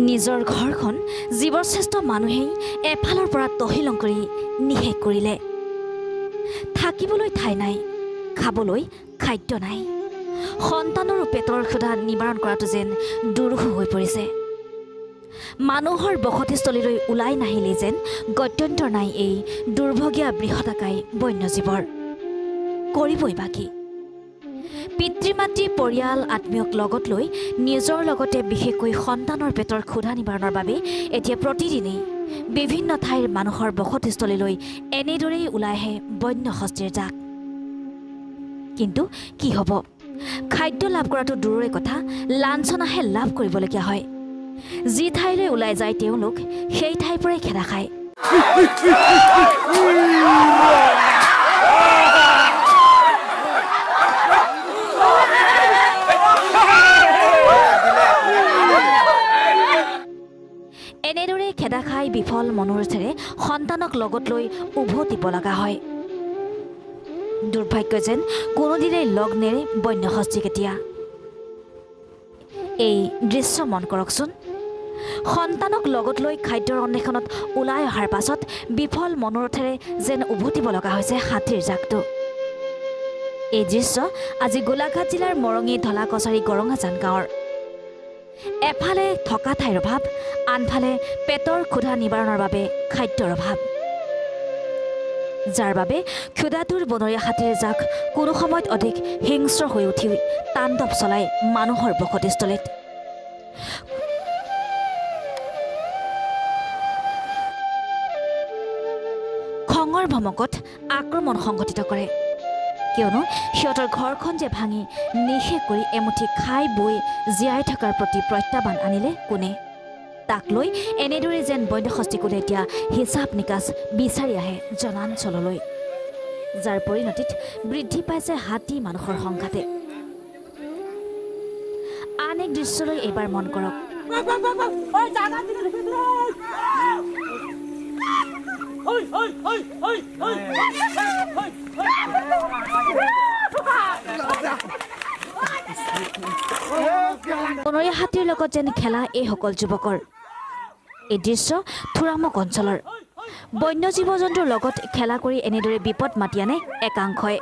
নিজৰ ঘৰখন জীৱশ্ৰেষ্ঠ মানুহেই এফালৰ পৰা তহিলং কৰি নিশেষ কৰিলে। থাকিবলৈ ঠাই নাই, খাবলৈ খাদ্য নাই, সন্তানৰো পেটৰ ক্ষুধা নিবাৰণ কৰাটো যেন দুৰূহ হৈ পৰিছে। মানুহৰ বসতিস্থলীলৈ ওলাই নাহিলেই যেন গত্যন্তৰ নাই এই দুৰ্ভগীয়া বৃহদাকাই বন্যজীৱৰ। কৰিবই বাকী পিতৃ মাতৃ পৰিয়াল আত্মীয়ক লগত লৈ নিজৰ লগতে বিশেষকৈ সন্তানৰ পেটৰ ক্ষুধা নিবাৰণৰ বাবে এতিয়া প্ৰতিদিনেই বিভিন্ন ঠাইৰ মানুহৰ বসতিস্থলীলৈ এনেদৰেই ওলাই আহে বন্য হস্তীৰ জাক। কিন্তু কি হ'ব, খাদ্য লাভ কৰাটো দূৰৰে কথা, লাঞ্ছনাহে লাভ কৰিবলগীয়া হয়। যি ঠাইলৈ ওলাই যায় তেওঁলোক সেই ঠাইৰ পৰাই খেদা খায়। এনেদৰে খেদা খাই বিফল মনোৰথেৰে সন্তানক লগত লৈ উভতিব লগা হয়। দুৰ্ভাগ্য যেন কোনোদিনেই লগ নেৰে বন্য হস্তীক। এতিয়া এই দৃশ্য মন কৰকচোন। সন্তানক লগত লৈ খাদ্যৰ অন্বেষণত ওলাই অহাৰ পাছত বিফল মনোৰথেৰে যেন উভতিব লগা হৈছে হাতীৰ জাকটো। এই দৃশ্য আজি গোলাঘাট জিলাৰ মৰঙী ধলা কছাৰী গৰঙাজান গাঁৱৰ। এফালে থকা ঠাইৰ অভাৱ, আনফালে পেটৰ ক্ষুধা নিবাৰণৰ বাবে খাদ্যৰ অভাৱ, যাৰ বাবে ক্ষুধাতুৰ বনৰীয়া হাতীৰ জাক কোনো সময়ত অধিক হিংস্ৰ হৈ উঠি তাণ্ডৱ চলায় মানুহৰ বসতিস্থলীত। খঙৰ ভমকত আক্ৰমণ সংঘটিত কৰে, কিয়নো সিহঁতৰ ঘৰখন যে ভাঙি নিশেষ কৰি এমুঠি খাই বৈ জীয়াই থকাৰ প্ৰতি প্ৰত্যাহ্বান আনিলে কোনে, তাক লৈ এনেদৰে যেন বন্য হস্তীকুলে এতিয়া হিচাপ নিকাচ বিচাৰি আহে জনাঞ্চললৈ, যাৰ পৰিণতিত বৃদ্ধি পাইছে হাতী মানুহৰ সংঘাতে। আন এক দৃশ্যলৈ এইবাৰ মন কৰক। বনৰীয়া হাতীৰ লগত যেন খেলা এইসকল যুৱকৰ। এই দৃশ্য থোৰামুখ অঞ্চলৰ। বন্য জীৱ জন্তুৰ লগত খেলা কৰি এনেদৰে বিপদ মাতি আনে একাংশই।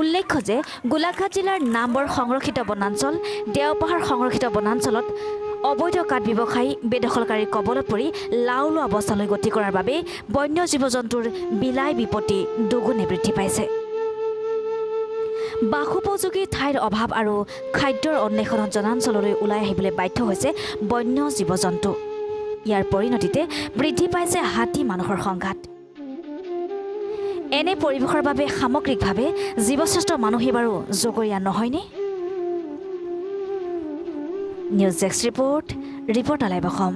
উল্লেখ্য যে গোলাঘাট জিলাৰ নামবৰ সংৰক্ষিত বনাঞ্চল, দেওপাহাৰ সংৰক্ষিত বনাঞ্চলত অবৈধ কাঠ ব্যৱসায়ী বেদখলকাৰীৰ কবলত পৰি লাওলো অৱস্থালৈ গতি কৰাৰ বাবে বন্য জীৱ জন্তুৰ বিলাই বিপত্তি দুগুণে বৃদ্ধি পাইছে। বাসোপযোগী ঠাইৰ অভাৱ আৰু খাদ্যৰ অন্বেষণত জনাঞ্চললৈ ওলাই আহিবলৈ বাধ্য হৈছে বন্য জীৱ জন্তু। ইয়াৰ পৰিণতিতে বৃদ্ধি পাইছে হাতী মানুহৰ সংঘাত। এনে পৰিৱেশৰ বাবে সামগ্ৰিকভাৱে জীৱশ্ৰেষ্ঠ মানুহে বাৰু জগৰীয়া নহয়নে? News desk report, reporter live Assam.